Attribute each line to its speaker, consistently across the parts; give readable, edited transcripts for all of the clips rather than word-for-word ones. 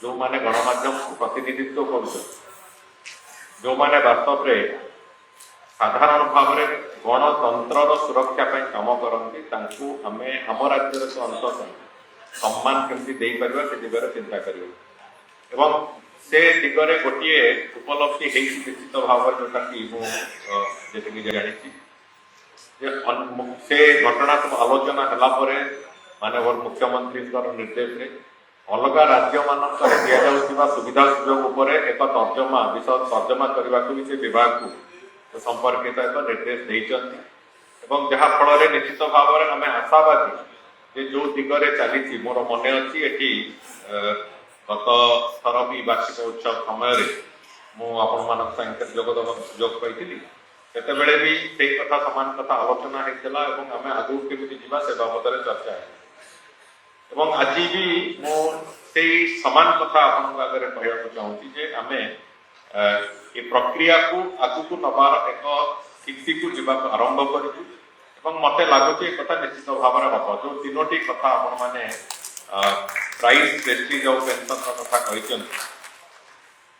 Speaker 1: जो माने गणमाध्यम प्रतिनिधित्व कर जो माने वास्तव में साधारण भाव में गणतंत्र सुरक्षा काम करती आम राज्य अंत सम्मान केमती से दिगरे चिंता कर से दिगरे गोटे उपलब्धि निश्चित भाव जोटा कि मुझे जानी से घटना सब आलोचना है मानव मुख्यमंत्री निर्देश में अलग राज्य मान दिया सुविधा सुजोग एक तर्जमा विषय तर्जमा करने को भी से विभाग को संपर्कित एक निर्देश देते जहाँफल निश्चित भाव में आम आशावादी जो दिगरे चली मोर मन अच्छी गत थर भी वार्षिक उत्सव समय मुझे जोगदेव सुजोग पाई सेतेबेले भी से कथा सामान कथा आलोचना होता आम आगू केमी जा से बाबद चर्चा है आज भी मुझे सामान कथा आगे कहना चाहूँगी जे आम ये प्रक्रिया को आगू को नबार एक स्थिति को जीवाक आरंभ कर मत लगुच कथा निश्चित भाव में हम जो तीनो कथा आपण मैंने प्राइज प्रेस्टीज और पेंशन कथा कहते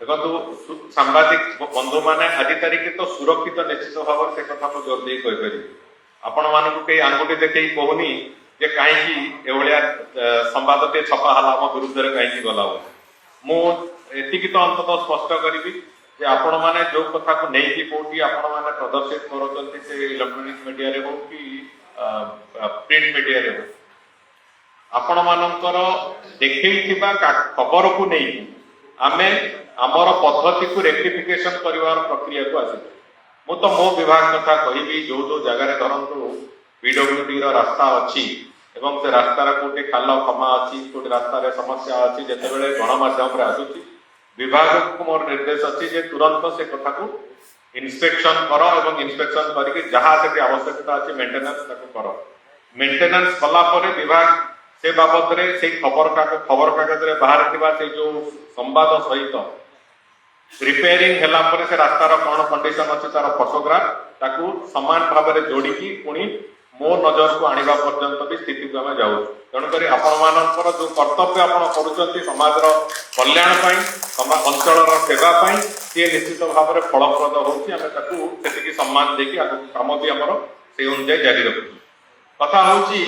Speaker 1: देखो सांबादिक बंधु मैंने आज तारीख तो सुरक्षित निश्चित भाव से कथा को जोर दे कहीपर आपण मानक कई आंगुठी देखे कहूनी जे कहीं संवाद टे छपा है आम विरुद्ध में कहीं गला मुझे तो अंत स्पष्ट करी जे आपण मैंने जो कथा को लेकिन कौटी आपण मैंने प्रदर्शित कर इलेक्ट्रोनिक मीडिया रे हो कि प्रिंट मीडिया रे हो आपण मानकर देखा खबर को नहीं आमे आमर पद्धति को रेक्टिफिकेशन कर प्रक्रिया को आस मु तो मो विभाग कथा कहि जो जो जगार धरतु पीडब्ल्यूडी रास्ता अच्छी एवं से रास्तार कोटे खाल खमा अच्छी कोटे रास्तार समस्या अच्छी जिते गणमाध्यम आसूची विभाग को मोर निर्देश अच्छी जे तुरंत से कथा को इन्स्पेक्शन कर एवं इन्स्पेक्शन करके जहाँ से आवश्यकता अच्छी मेंटेनेंस कर मेंटेनेंस कला विभाग से बाबद में से खबर कागज बाहर से जो संवाद सहित रिपेयरिंग है से रास्तार कौन कंडीशन अच्छी तार फोटोग्राफ ताकू समान भाव में जोड़िकी पुणी मो नजर को आने पर्यंत भी स्थिति को आम जाऊ तेणुक आपण जो कर्तव्य आप कर समाज कल्याण अंचल सेवाई सी निश्चित भाव में फलप्रद होती सम्मान देकी कम भी आमर से अनुजाई जारी रखु कथा हूँ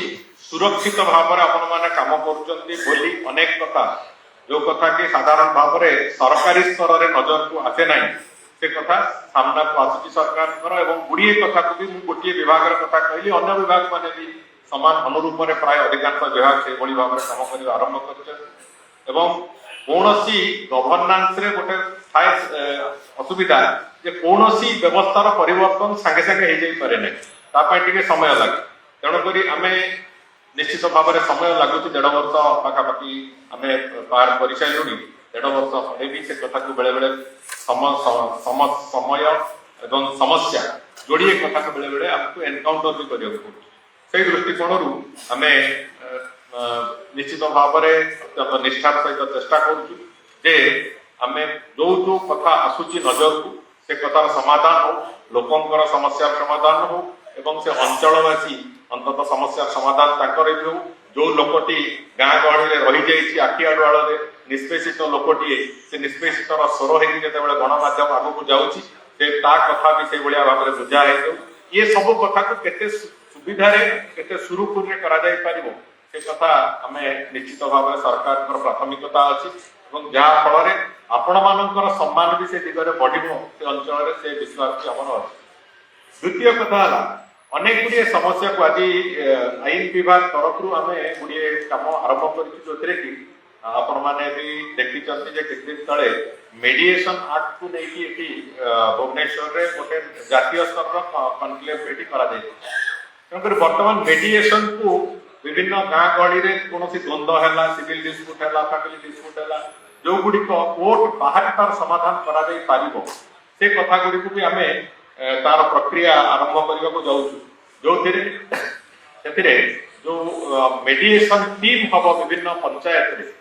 Speaker 1: सुरक्षित भाव में आपण मैंने कम कर अनेक कथा जो कथा कि साधारण भाव में सरकारी स्तर में नजर को आसे ना से कथा सामना को आसुची सरकार गुड़िए कथा को भी गोटे विभाग कथा कहली अन्य विभाग मैंने भी समान अनुरूप में प्राय अधिकांश विभाग से भाव में कम कर आरंभ कर कौन गवर्नांस गोटे थाए असुविधा जे कौन व्यवस्थार परिवर्तन सांगे सांगे हो जाए ना समय लगे तेणुक आम निश्चित भाव में समय लगुच 1.5 वर्ष पाखापाखि आम पार कर सारूँ 1.5 वर्ष पर भी से कथा को बेले बेले समय एवं समस्या जोड़िए कथा को बेले बेले आमको एनकाउंटर भी करने दृष्टिकोण आम निश्चित भाव में अत्यंत निष्ठार सहित चेष्टा करें जो जो कथा आसूची नजर को से कथार समाधान हो लोकंर समस्या समाधान हो एवं से अंचलवासी अंततः समस्या समाधान ताकर भी हो जो लोकटी गाँ गहली रही जाइए आखिआड़ निष्पेषित लोकटे से निष्पेषित स्वर होते गणमाध्यम आगक जाऊँगी कथा भी से भाव में बुझाई ये सब कथा को केते सुविधा केते सुरुखुरु से कथा आम निश्चित भाव में सरकार प्राथमिकता अच्छी जहाँ फल आपण मान सम्मान भी से दिगरे बढ़ से अंचल से विश्वास आमर अच्छी द्वितीय कथा है अनेक गुड़िए समस्या को आज आईन विभाग तरफ आम गुड़िए कम आरंभ कर आपण मैंने भी देखी किछ दिन तले मेडिएशन एक्ट को लेकिन भुवनेश्वर में गोटे जातीय स्तर कनक्लेव तेणुक बर्तमान मेडिएशन को विभिन्न गाँ गहली में कौन द्वंद्व है सिविल डिस्प्यूट है फैमिली डिस्प्यूट है जो गुड़िक कोर्ट बाहर तार समाधान कर से कथा गुड़ी भी आम तार प्रक्रिया आरंभ करने को जाऊँ जो जो मेडिएशन टीम हम विभिन्न पंचायत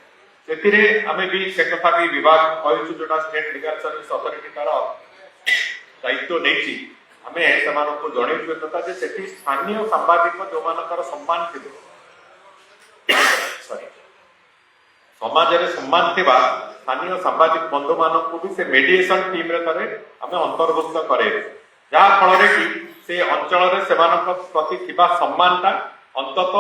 Speaker 1: से आम भी से कथा भी विभाग कहूँ जोटा स्टेट लीगल सर्विस अथॉरिटी तार दायित्व नहीं आम से जनइबू कथा से स्थानीय सांबादिक जो मान सम्मान थे सॉरी समाज रे सम्मान थिबा स्थानीय सांबादिक बंधु मानक भी से मेडिएशन टीम रे करे हमें अंतर्भुक्त करे जहा फल रे कि से अंचल रे सेमानक प्रति थिबा सम्मानटा अंतत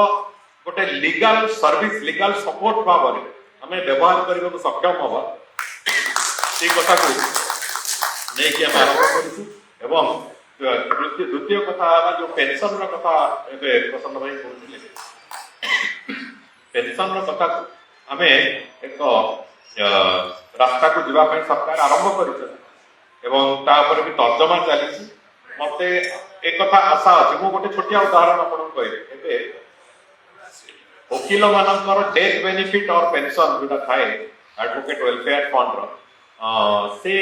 Speaker 1: गोटे लीगल सर्विस लीगल सपोर्ट भाव हमें व्यवहार करने को सक्षम हवा से कथा को नहीं कि हम आरंभ करूँ द्वितीय कथा जो पेंशन कथा प्रसन्न भाई कहते पेंशन कथा को आम एक रास्ता को जीवाई सरकार आरंभ कर भी तर्जमा चली मत एक कथा आशा अच्छे मुझे गोटे छोटिया उदाहरण आपको कहते वकिल मानकर डेथ बेनिफिट और पेंशन जोटा थाए एडवोकेट वेलफेयर फंड से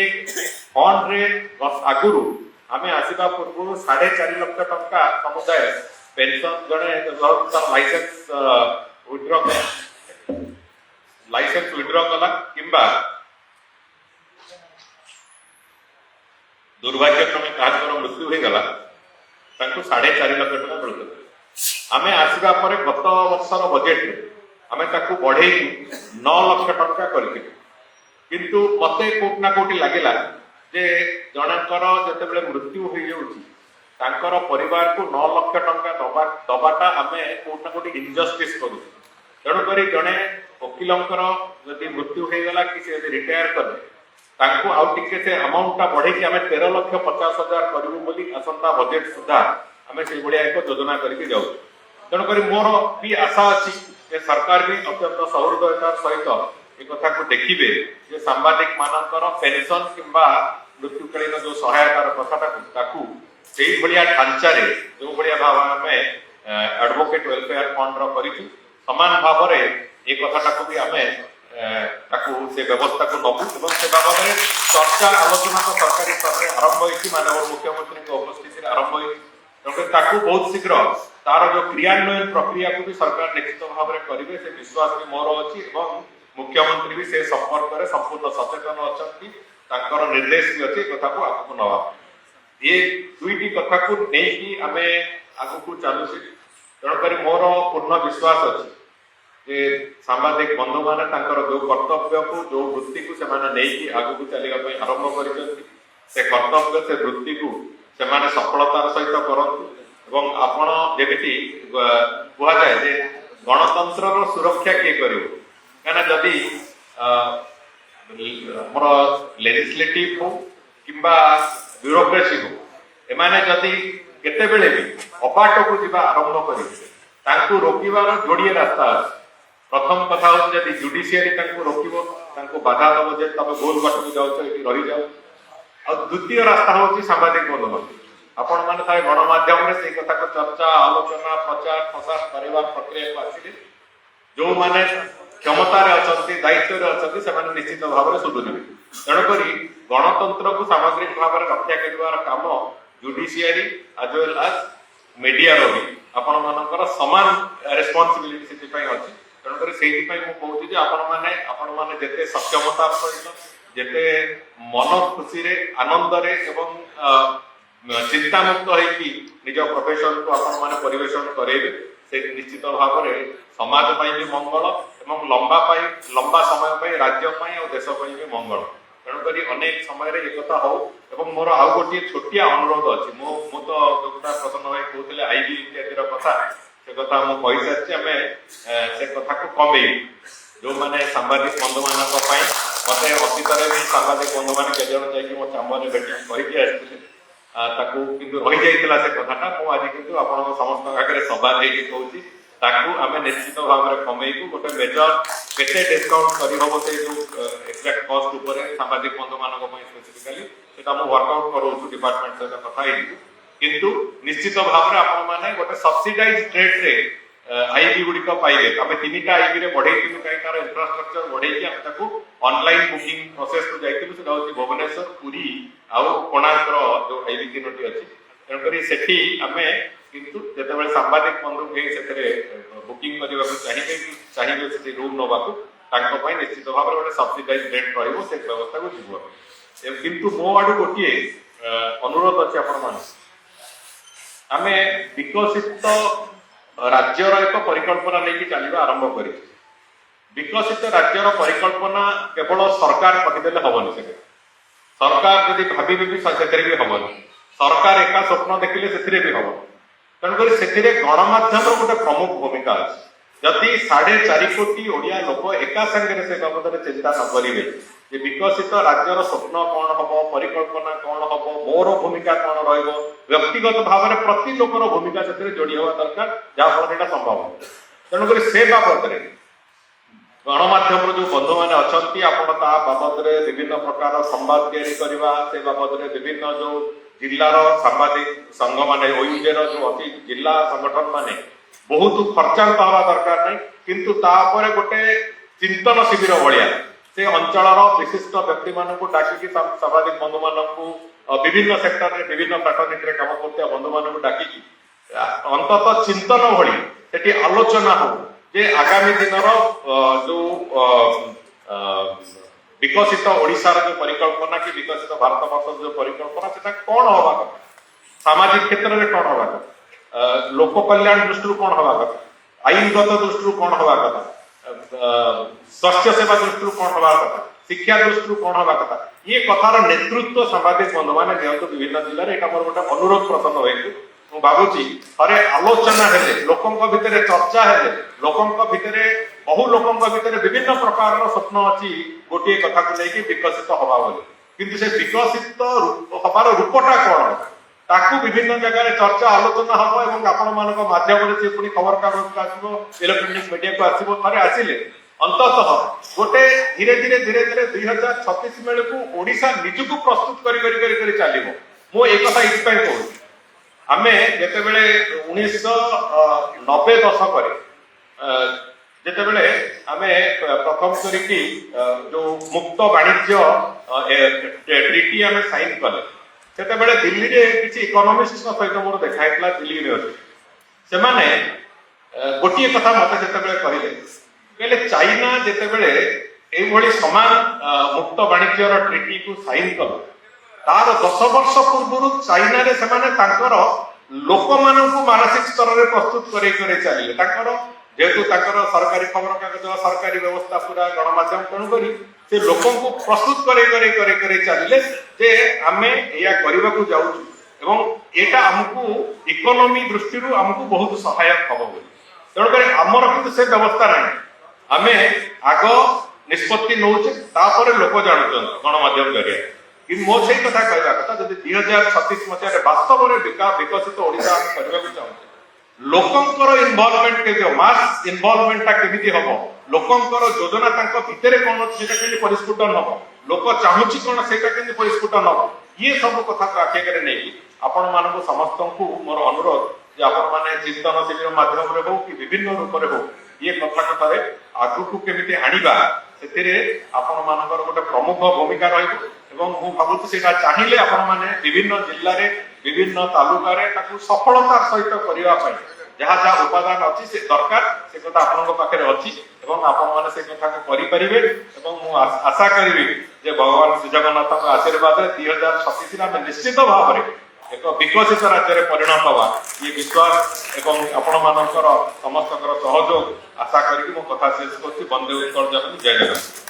Speaker 1: फंड रे आगुरु आम आसवा पूर्व 4.5 लाख टंका समुदाय पेंशन जड़े लाइसेंस विड्रॉ कला किंबा दुर्भाग्यक्रमे कहार मृत्यु हो गला 4.5 लाख टका मिलता आम आसवा पर गत वर्षर बजेट आम बढ़े 9 लाख टंका कर किंतु मते कोट ना कोटी लगेगा जे जनकर जिते मृत्यु हो जाकर परिवार को 9 लाख टंका दबाटा आम कोट ना कोटी इनजस्टिस करूँ तेणुक जड़े वकिलंकर जदि मृत्यु हो गला कि से रिटायर कले तांको आउ टिके से अमाउंट बढ़े आम 13,50,000 करूँ बोली आसंता बजेट सुधा आम से एक योजना करके जाऊ तेणुक मोर भी आशा अच्छी सरकार भी अत्यंत सहृदयतार सहित एक कथा को देखिए जे सांबादिक मानकर पेंशन किंबा मृत्युकालीन जो सहायतार कथाटा से ढांचा जो भाया भाव आम एडवोकेट वेलफेयर फंड रु समान भाव में ये कथाटा भी आम से व्यवस्था को नबू से बाबद चर्चा आलोचना तो सरकारी स्तर में आरंभ होती माननीय मुख्यमंत्री उपस्थित आरंभ होती बहुत शीघ्र तार जो क्रियान्वयन प्रक्रिया को भी सरकार निश्चित भाव में करेंगे से विश्वास भी मोर अच्छी मुख्यमंत्री भी से संपर्क में संपूर्ण सचेतन अच्छा निर्देश भी अच्छे कथा को आगे नवा ये दुईटी कथा को लेकिन आम आग को चलुचे तेणुक मोर पूर्ण विश्वास अच्छी जे सांबादिक बंधु मैंने जो कर्तव्य को जो वृत्ति को से आग को चलने आरंभ कर कर्तव्य से वृत्ति को से सफलतार सहित करतु आपण जमी कहुए जे गणतंत्र सुरक्षा किए कर जदि मोर लेजिस्लेटिव हो किंबा ब्यूरोक्रेसी हो एमाने जदि केते बेले भी अबाट को जीवा आरंभ करें रोकबार जोड़िए रास्ता अच्छे प्रथम कथा हूँ जब जुडिशियरी रोक बाधा दब जे तुम गोल बाट को जाओ रही जाओ आ द्वितीय रास्ता हूँ सांबादिक बंधु आपण मैंने गणमाध्यम से कथा को चर्चा आलोचना प्रचार प्रसार करने प्रक्रिया को आसिले जो मैंने क्षमतार अच्छा दायित्व अच्छा से निश्चित भाव में सुधुरे तेणुक गणतंत्र को सामग्रिक भाव में रक्षा कर काम जुडिशियरी आज वेल आज मीडिया भी आपण मानकर समान रेस्पॉन्सिबिलिटी से अच्छी तेणुक से कहूँ आपण मैंने जिते सक्षमतार सहित जिते मन खुशी आनंद चिंता मुक्त होगी निज प्रोफेशन को आपण मैंने परिवेशन करेंगे से निश्चित भाव में समाज भी मंगल एवं लंबा समय राज्य और देश भी मंगल तेणुक अनेक समय एक हो मोर आउ गोटे छोटिया अनुरोध अच्छी मु तो जोटा प्रसन्न भाई कहते आईबी इत्यादि कथा से कथा मुझे सारी आम से कथा को कमे जो मैंने सांबादिक बंधु मान मत अतीत में भी सांबादिक बंधु मैंने केज जाकि मो चांबर भेट कहीकि आसते किंतु रही जाता से कथाटा मुझे किंतु आप समस्त आगे सभा कहूँ आम निश्चित भाव में कमेबू गोटे मेजर केते डिस्काउंट करहब से जो एक्जाक्ट कस्ट उपर सांबादिक बंधु मान स्पेसिफिकाली से वर्कआउट करूँ डिपार्टमेंट सहित कथा किंतु निश्चित भाव में आपण मैंने गोटे सब्सिडाइज रेट रे आईबी गुड़िक पाइबे आम 3टा आईबी रे बढ़े कहीं तार इंफ्रास्ट्रक्चर बढ़े ऑनलाइन बुकिंग प्रोसेस को जाइलु भुवनेश्वर पुरी आउ कोणार्क जो आईबी 3टी अच्छी तेणुक से आम किंतु जिते सांबादिक बंधु से बुकिंग करने चाहिए से रूम नाक निश्चित भाव में गोटे सब्सिडाइज रेट से व्यवस्था को जीव किंतु मो आड़ गोटे अनुरोध अच्छे आपण आम विकसित राज्यर एक परिकल्पना लेकिन चलवा आरंभ कर विकसित राज्यर परिकल्पना केवल सरकार कहीदेले हबनी से सरकार जदि भाविबे भी भी हबनी सरकार एका स्वप्न देखिले से भी हम तेणुक से गणमाध्यम गोटे प्रमुख भूमिका अच्छी जदि 4.5 कोटी ओडिया लोक एका संगे से बाबद चिंता न करेंगे जे विकसित राज्यर स्वप्न कौन हम परिकल्पना कौन हम मोर भूमिका कौन व्यक्तिगत भाव में प्रति लोकर भूमिका से जोड़ी हवा दरकार जहाँफल यहाँ संभव तेणुक से बाबद गणमाध्यम जो बंधु मैंने अच्छा बाबद विभिन्न प्रकार संवाद से बाबद विभिन्न जो जिलार सांबादिक संघ माने ओयूजेर जो अच्छी जिला संगठन माने बहुत खर्चांत हवा दरकार नहीं किंतु तापर गोटे चिंतन शिविर भाया से अंचल विशिष्ट व्यक्ति मानक डाकिकी सांबादिक बंधु मानक विभिन्न सेक्टर में विभिन्न फ्राटर्निटी काम करते बंधु मानक डाकिकी अंततः चिंतन भली सेठी आलोचना हो जे आगामी दिन जो विकसित ओडिशार जो परिकल्पना कि विकसित भारत वर्ष जो परिकल्पना से कौन हवा कथा सामाजिक क्षेत्र में कौन हवा कथा लोक कल्याण दृष्टि कौन हवा कथा आईनगत दृष्टि कौन हवा कथा स्वास्थ्य सेवा दृष्टि कौन हवा कथा शिक्षा दृष्टि कौन हवा कथा ये कथार नेतृत्व सांबादिक बंधु मैंने निहत विभिन्न जिले में मोर गोटे अनुरोध प्रसन्न हुए मु भावुची थे आलोचना हेले लोकों भितर चर्चा हेले लोकों भितर बहु लोकों भितर विभिन्न प्रकार स्वप्न अच्छी गोटे कथा को लेकिन विकसित हवा बोली किंतु से विकसित हबार रूपटा कौन है ताकू विभिन्न जगह चर्चा आलोचना हम और आपण मान मध्यम से पुणी खबर कागज को आसो इलेक्ट्रोनिक्स मीडिया को आसो थे आसिले अंततः गोटे धीरे धीरे धीरे धीरे 2036 बेलू ओडिशा निजको प्रस्तुत कर चलो मु एक कथा ये कहूँ आमे जेतेबेले 1990 दशक जेतेबेले आमे प्रथम करिकी जो मुक्त वाणिज्य ट्रिटी आमे साइन कले सेतेबेले दिल्ली रे किछि इकोनॉमिस्ट सहित मोर देखाइतला दिल्ली यूनिवर्सिटी से माने गोटिए कथा मते सेतेबेले कहले चाइना जेतेबेले एई भली समान मुक्त वाणिज्यर ट्रिटी को साइन कले तार 10 वर्ष पूर्व चाइना रे सेमाने तांकर लोक मानकु मानसिक स्तर रे प्रस्तुत करे चलिले तांकर जेतु तांकर सरकारी खबर कागज सरकारी व्यवस्था पूरा गणमाध्यम तेणु करी से लोकों को प्रस्तुत करे चलिले जे आमे या करबा को जाउछु एवं एटा हमकु इकोनॉमी दृष्टि रु हमकु बहुत सहायक हबो तेणु करी हमर किंतु से व्यवस्था नाही आमे आग निष्पत्ति नौचे तापर लोक जानुचन गणमाध्यम जरिया कि मो से कथा कहवा कथा जदि 2036 मसीह वास्तव में विकसित ओडिशा करबा को चाहूचे लोकंकर इन्वॉल्वमेंट के जो मास इन्वॉल्वमेंट ता केमिति हबो लोकंकर योजना तांको भितरे कोन सेटा केमि परिस्फुटन हबो लोक चाहूची कोन सेटा केमि परिस्फुटन हबो ये सब कथा को आखे करे नै आपण मानको समस्तंकु मोर अनुरोध जे आपण माने चिंतन शिविर माध्यम रे हो कि विभिन्न रूप रे हो ये कथा कथारे आगुकु केमिति आनिबा सेतिरे आपण मानकर गोटे प्रमुख भूमिका रहिबो एवं मु भाबुत सेटा चाहिए आपण माने विभिन्न जिल्ला रे विभिन्न तालुका रे ताकू सफलता सहित करिवा पई जहा जहा उपादान अछि से दरकार से कथा आपन पाखे अछि एवं आपण माने से कथा को करि परिबे एवं मु आशा करिवि जे भगवान श्री जगन्नाथ का आशीर्वाद रे 2036 रा में निश्चित भाव रे एक विकसित राज्य रे परिणत हवा ये विश्वास एवं आपण मानकर समस्तकर सहयोग आशा करिकि मु कथा शेष करछि। वंदे उत्कल जननी जय जगन्नाथ।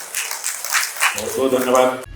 Speaker 1: बहुत बहुत धन्यवाद।